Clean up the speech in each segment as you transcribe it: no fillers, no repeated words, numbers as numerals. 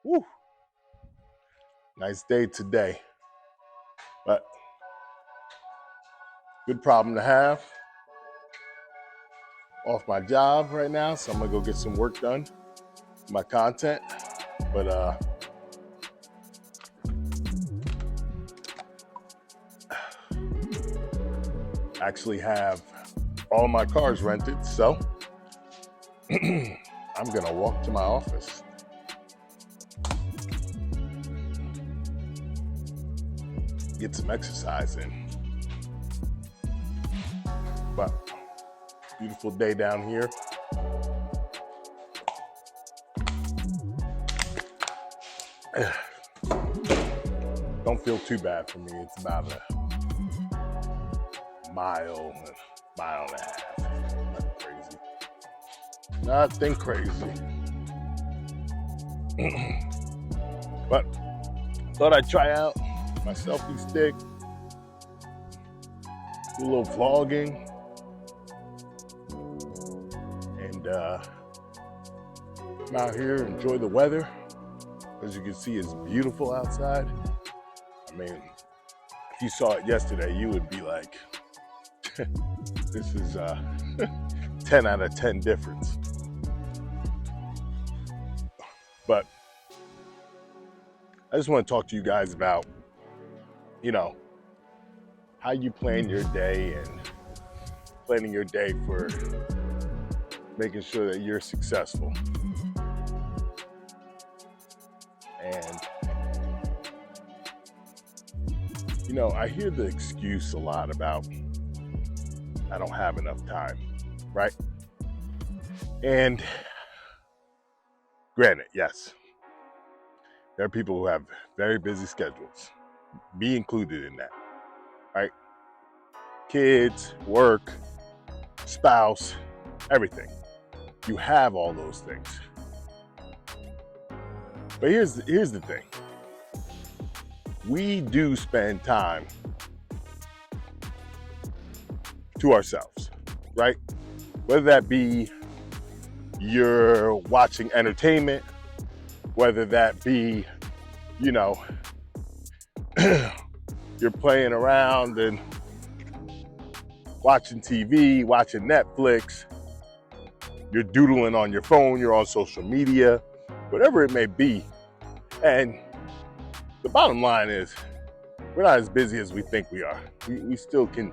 Woo. Nice day today, but good problem to have. Off my job right now, so I'm gonna go get some work done, my content. But actually have all my cars rented, so I'm gonna walk to my office. Get some exercise in. But beautiful day down here. Don't feel too bad for me. It's about a mile and a half. Nothing crazy. But thought I'd try out my selfie stick, do a little vlogging, and come out here, enjoy the weather. As you can see, it's beautiful outside. I mean, if you saw it yesterday, you would be like, this is 10 out of 10 difference. But I just want to talk to you guys about, how you plan your day and planning your day for making sure that you're successful. And, I hear the excuse a lot about, I don't have enough time, right? And granted, yes, there are people who have very busy schedules, me included in that, right? Kids, work, spouse, everything. You have all those things. But here's the thing. We do spend time to ourselves, right? Whether that be you're watching entertainment, whether that be, you're playing around and watching TV, watching Netflix, you're doodling on your phone, you're on social media, whatever it may be. And the bottom line is, we're not as busy as we think we are. We still can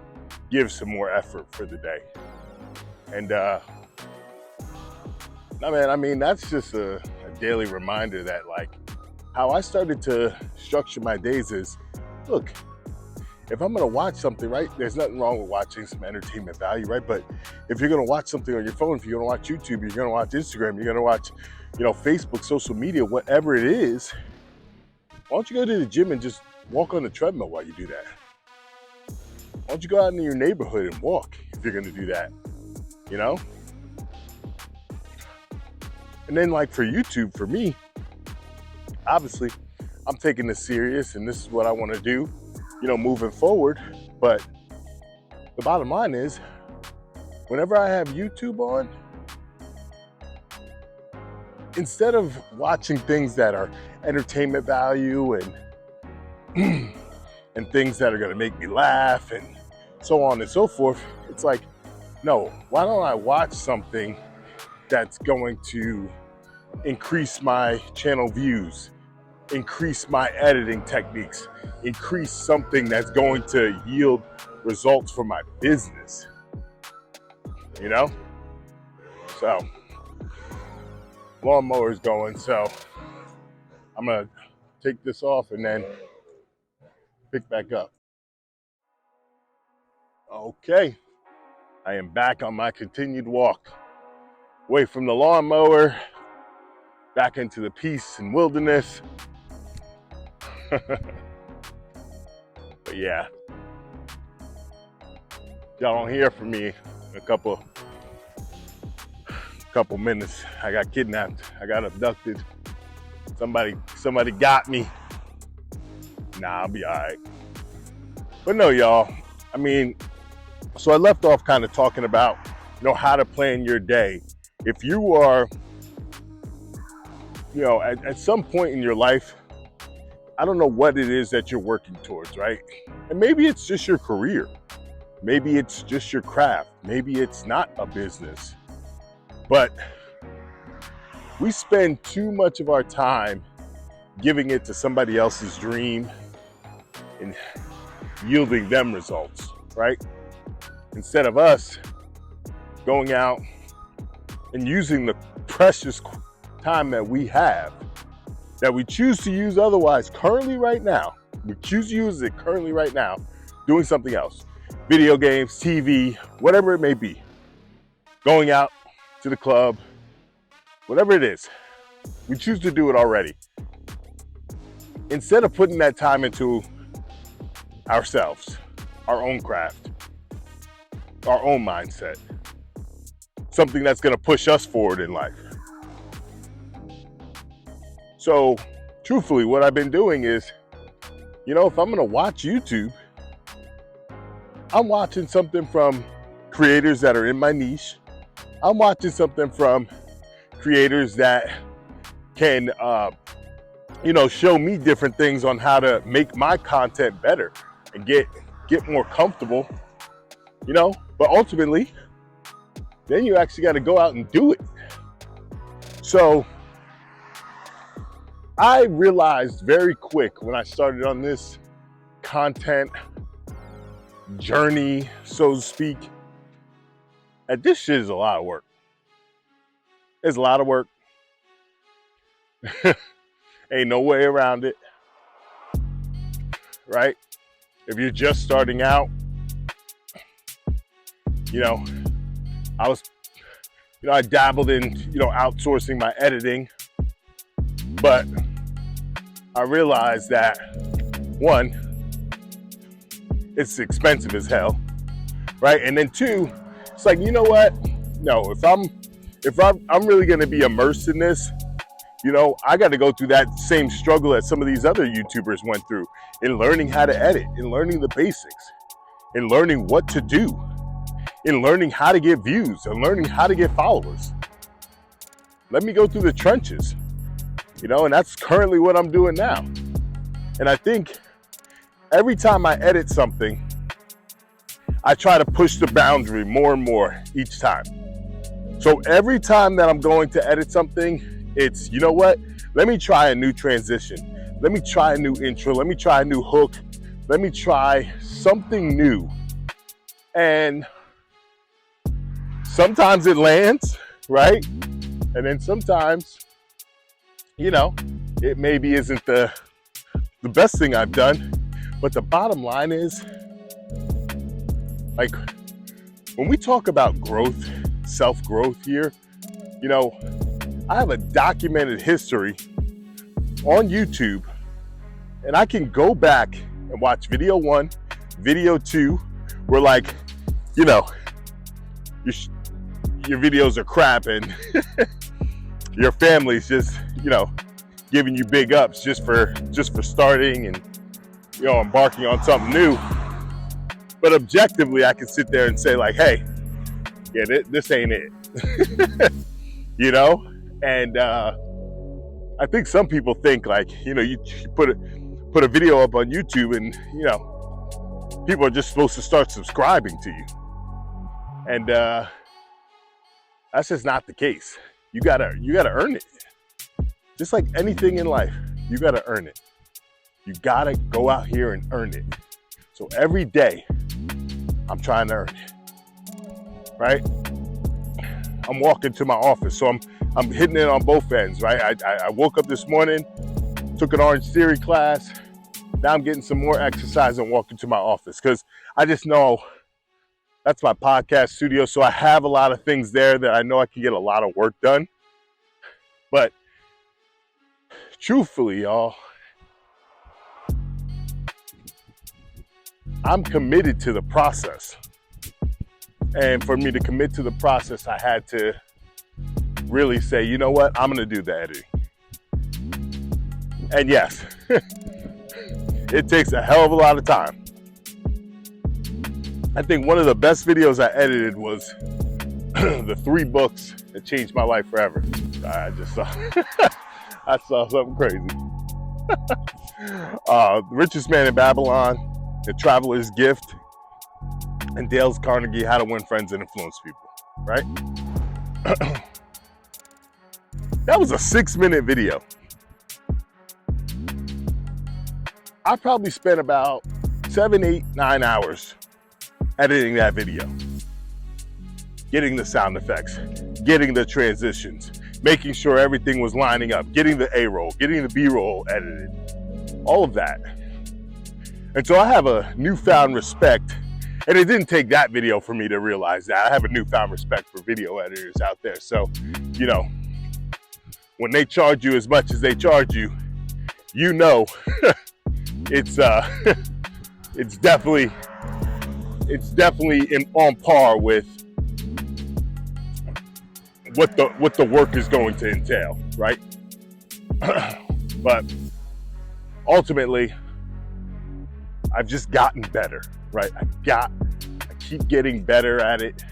give some more effort for the day. And that's just a daily reminder that, like, how I started to structure my days is, look, if I'm gonna watch something, right, there's nothing wrong with watching some entertainment value, right? But if you're gonna watch something on your phone, if you're gonna watch YouTube, you're gonna watch Instagram, you're gonna watch, Facebook, social media, whatever it is, why don't you go to the gym and just walk on the treadmill while you do that? Why don't you go out in your neighborhood and walk if you're gonna do that, And then, like, for YouTube, for me, obviously, I'm taking this serious and this is what I wanna do, moving forward. But the bottom line is, whenever I have YouTube on, instead of watching things that are entertainment value and and things that are gonna make me laugh and so on and so forth, it's like, no, why don't I watch something that's going to increase my channel views, increase my editing techniques, increase something that's going to yield results for my business, So, lawnmower's going, so I'm gonna take this off and then pick back up. Okay, I am back on my continued walk, away from the lawnmower, back into the peace and wilderness. But yeah, y'all don't hear from me in a couple minutes. I got kidnapped. I got abducted. Somebody got me. Nah, I'll be all right. But no, y'all. So I left off kind of talking about, how to plan your day. If you are at some point in your life, I don't know what it is that you're working towards, right? And maybe it's just your career. Maybe it's just your craft. Maybe it's not a business. But we spend too much of our time giving it to somebody else's dream and yielding them results, right? Instead of us going out and using the precious time that we have, that we choose to use otherwise currently right now. We choose to use it currently right now, doing something else. Video games, TV, whatever it may be. Going out to the club, whatever it is. We choose to do it already. Instead of putting that time into ourselves, our own craft, our own mindset, something that's going to push us forward in life. So, truthfully, what I've been doing is, if I'm going to watch YouTube, I'm watching something from creators that are in my niche. I'm watching something from creators that can, show me different things on how to make my content better and get more comfortable, But ultimately, then you actually got to go out and do it. So I realized very quick when I started on this content journey, so to speak, that this shit is a lot of work. It's a lot of work. Ain't no way around it, right? If you're just starting out, I dabbled in, outsourcing my editing, but I realized that, one, it's expensive as hell, right? And then two, it's like, you know what? No, if I'm really going to be immersed in this, I got to go through that same struggle that some of these other YouTubers went through in learning how to edit, in learning the basics, in learning what to do, in learning how to get views, and learning how to get followers. Let me go through the trenches, and that's currently what I'm doing now. And I think every time I edit something, I try to push the boundary more and more each time. So every time that I'm going to edit something, it's, let me try a new transition. Let me try a new intro. Let me try a new hook. Let me try something new. And sometimes it lands, right? And then sometimes, it maybe isn't the best thing I've done. But the bottom line is, like, when we talk about growth, self-growth here, I have a documented history on YouTube, and I can go back and watch video 1, video 2, where, like, your videos are crap and your family's just, giving you big ups just for starting and, embarking on something new. But objectively, I can sit there and say, like, hey, yeah, this ain't it. And I think some people think, like, you put a video up on YouTube and, people are just supposed to start subscribing to you. And that's just not the case. You gotta earn it. Just like anything in life, you gotta earn it. You gotta go out here and earn it. So every day, I'm trying to earn it, right? I'm walking to my office, so I'm hitting it on both ends, right? I woke up this morning, took an Orange Theory class. Now I'm getting some more exercise and walking to my office because I just know that's my podcast studio. So I have a lot of things there that I know I can get a lot of work done. But truthfully, y'all, I'm committed to the process. And for me to commit to the process, I had to really say, you know what, I'm going to do the editing. And yes, it takes a hell of a lot of time. I think one of the best videos I edited was the 3 books that changed my life forever. I just saw I saw something crazy. The Richest Man in Babylon, The Traveler's Gift, and Dale Carnegie, How to Win Friends and Influence People, right? That was a 6-minute video. I probably spent about 7, 8, 9 hours editing that video. Getting the sound effects, getting the transitions, making sure everything was lining up, getting the A-roll, getting the B-roll edited, all of that. And so I have a newfound respect, and it didn't take that video for me to realize that. I have a newfound respect for video editors out there. So, you know, when they charge you as much as they charge you, you know, it's definitely on par with what the work is going to entail, right? But ultimately, I've just gotten better, right? I keep getting better at it,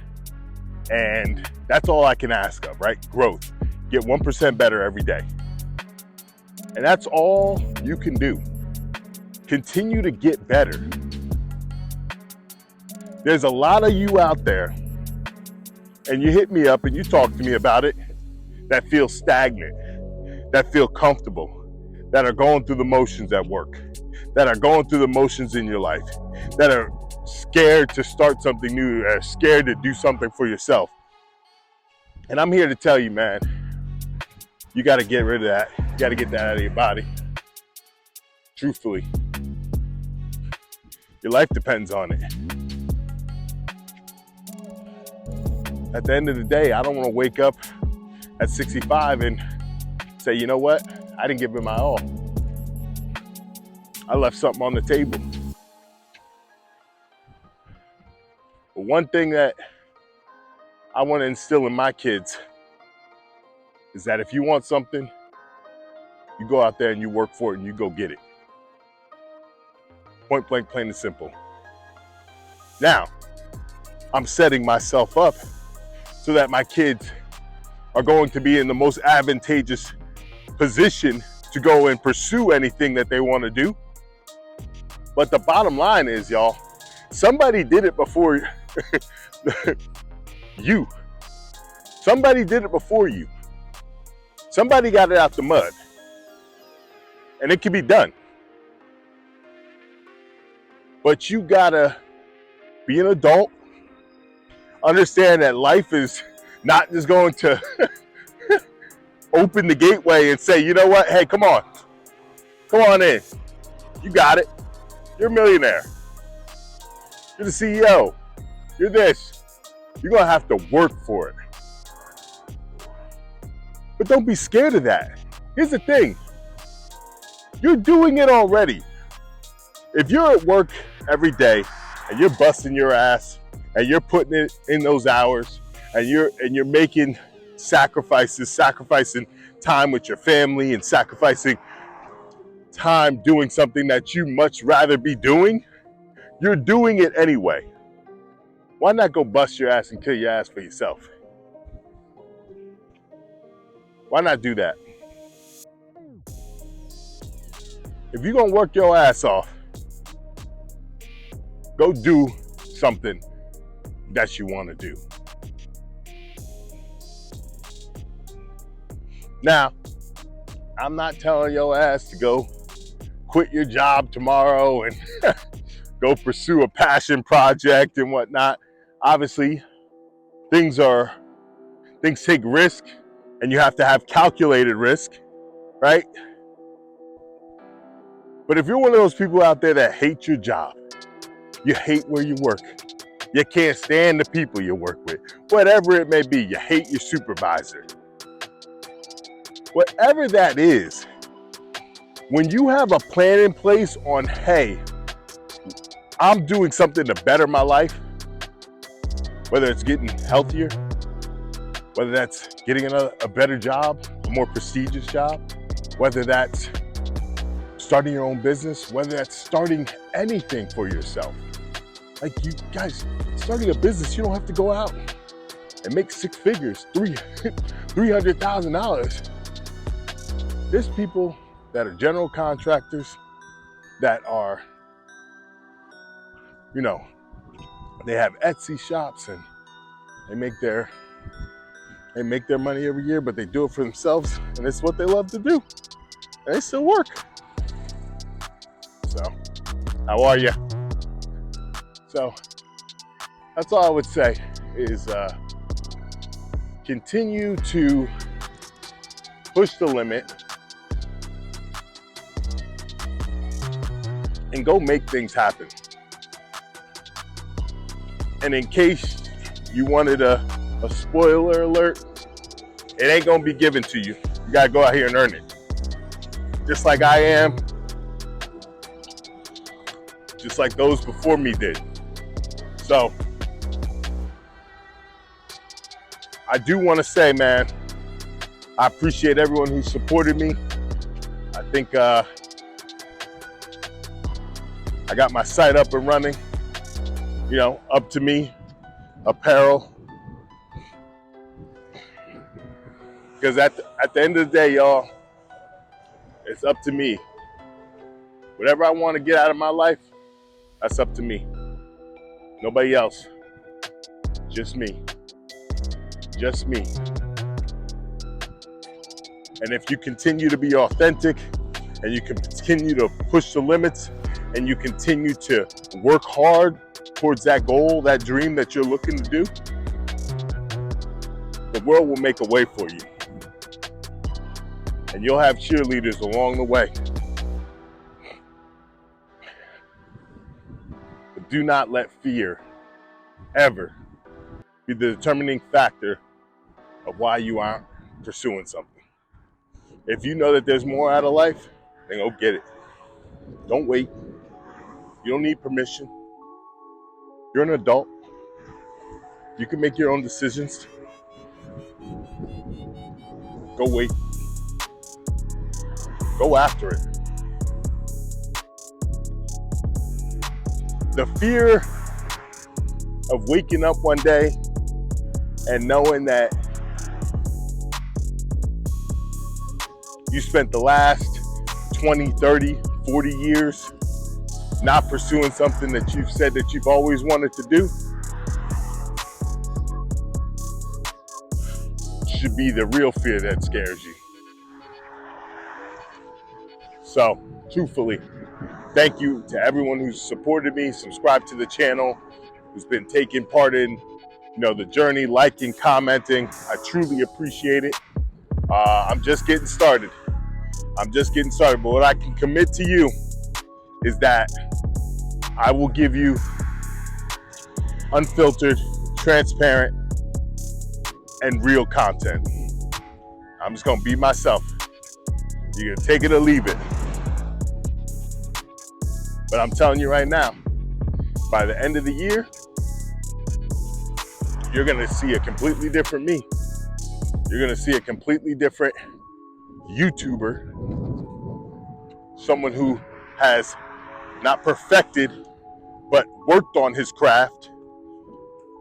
and that's all I can ask of, right? Growth. Get 1% better every day. And that's all you can do. Continue to get better. There's a lot of you out there, and you hit me up and you talk to me about it, that feel stagnant, that feel comfortable, that are going through the motions at work, that are going through the motions in your life, that are scared to start something new, that are scared to do something for yourself. And I'm here to tell you, man, you got to get rid of that. You got to get that out of your body. Truthfully, your life depends on it. At the end of the day, I don't want to wake up at 65 and say, you know what? I didn't give it my all. I left something on the table. But one thing that I want to instill in my kids is that if you want something, you go out there and you work for it and you go get it. Point blank, plain and simple. Now, I'm setting myself up so that my kids are going to be in the most advantageous position to go and pursue anything that they want to do. But the bottom line is, y'all, somebody did it before you. Somebody did it before you. Somebody got it out the mud. And it can be done. But you gotta be an adult. Understand that life is not just going to open the gateway and say, you know what? Hey, come on in. You got it. You're a millionaire. You're the CEO. You're this. You're going to have to work for it. But don't be scared of that. Here's the thing. You're doing it already. If you're at work every day and you're busting your ass and you're putting it in those hours and you're making sacrificing time with your family and sacrificing time doing something that you much rather be doing, you're doing it anyway. Why not go bust your ass and kill your ass for yourself? Why not do that? If you're gonna work your ass off, go do something that you want to do. Now, I'm not telling your ass to go quit your job tomorrow and go pursue a passion project and whatnot. Obviously, things take risk, and you have to have calculated risk, right? But if you're one of those people out there that hate your job, you hate where you work, you can't stand the people you work with, whatever it may be, you hate your supervisor, whatever that is, when you have a plan in place on, hey, I'm doing something to better my life, whether it's getting healthier, whether that's getting a better job, a more prestigious job, whether that's starting your own business, whether that's starting anything for yourself. Like, you guys, starting a business, you don't have to go out and make 6 figures, $300,000. There's people that are general contractors that are, they have Etsy shops and they make their money every year, but they do it for themselves, and it's what they love to do, and they still work. So, how are you? So, that's all I would say is continue to push the limit and go make things happen. And in case you wanted a spoiler alert, it ain't gonna be given to you. You gotta go out here and earn it. Just like I am, just like those before me did. So, I do wanna say, man, I appreciate everyone who supported me. I think I got my site up and running, Up to Me apparel. Because at the end of the day, y'all, it's up to me. Whatever I want to get out of my life, that's up to me. Nobody else. Just me. Just me. And if you continue to be authentic and you continue to push the limits and you continue to work hard towards that goal, that dream that you're looking to do, the world will make a way for you. And you'll have cheerleaders along the way. But do not let fear ever be the determining factor of why you aren't pursuing something. If you know that there's more out of life, then go get it. Don't wait. You don't need permission. You're an adult. You can make your own decisions. Go wait. Go after it. The fear of waking up one day and knowing that you spent the last 20, 30, 40 years not pursuing something that you've said that you've always wanted to do should be the real fear that scares you. So, truthfully, thank you to everyone who's supported me, subscribed to the channel, who's been taking part in, the journey, liking, commenting. I truly appreciate it. I'm just getting started. But what I can commit to you is that I will give you unfiltered, transparent, and real content. I'm just gonna be myself. You can take it or leave it. But I'm telling you right now, by the end of the year, you're gonna see a completely different me. You're gonna see a completely different YouTuber. Someone who has not perfected, but worked on his craft,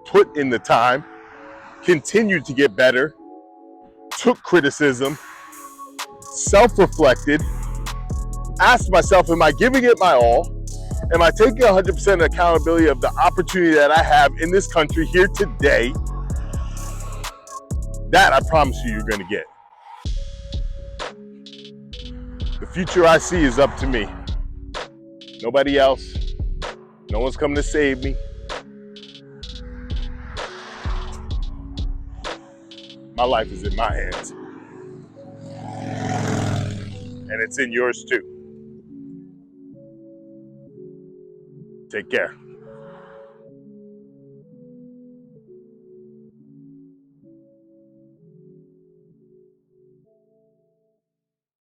put in the time, continued to get better, took criticism, self-reflected, asked myself, am I giving it my all? Am I taking 100% accountability of the opportunity that I have in this country here today? That I promise you're gonna get. The future I see is up to me. Nobody else. No one's coming to save me. My life is in my hands. And it's in yours too. Take care.